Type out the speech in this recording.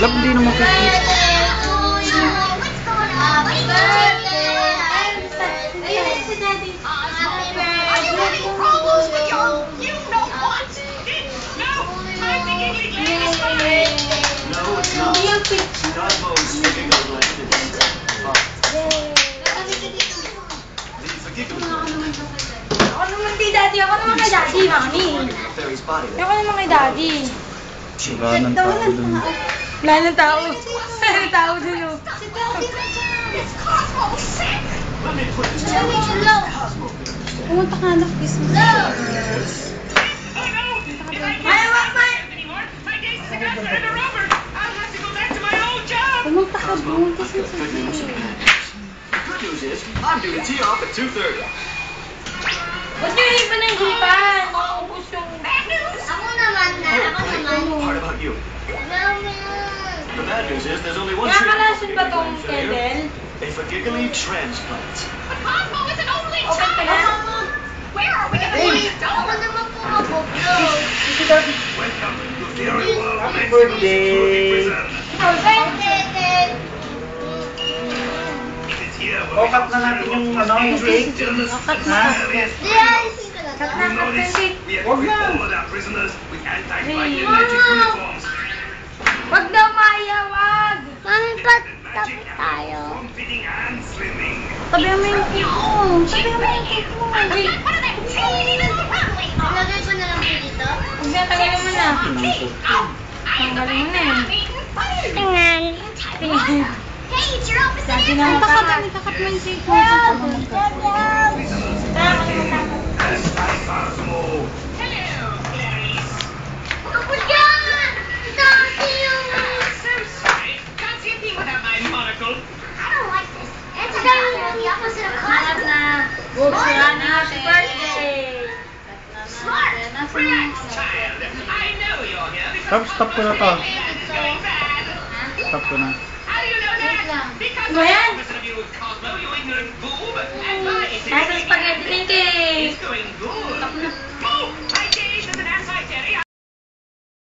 Love, hindi naman cake. Ako naman kay daddy, mami. Ako naman kay daddy. Wala ng tao dun. Wala ng tao. Wala ng tao dun, oh. Pumunta ka na, please. Pumunta ka doon kasi Good news is, I'm doing tea off at 2:30. Ba't nyo hipa ng hipan? Maubos yung... Ako naman. Part about you. The bad news is there's only one Kaya treatment kalasin ba for tong giggling failure. Kendall? A giggly transplant. But Cosmo is an only Okay ka na? Where are we gonna put his dog? Ako naman po mabublo. Welcome to Theory World. Happy birthday! O, cut na natin yung ano, yung cake. Cut na. Cut na. Huwag na. Wag daw, Maya, wag! Mami, tapos tayo. Sabi mo yung cake mo. Sabi mo yung cake mo. Lagay ko na lang po dito. Huwag na, tagalin mo na. Tanggalin mo na eh. Tingnan. Tingnan. Hey, it's your opposite answer. Ang takat mo yung cake mo. Happy birthday! Stop ko na to. Stop ko na. Ano yan?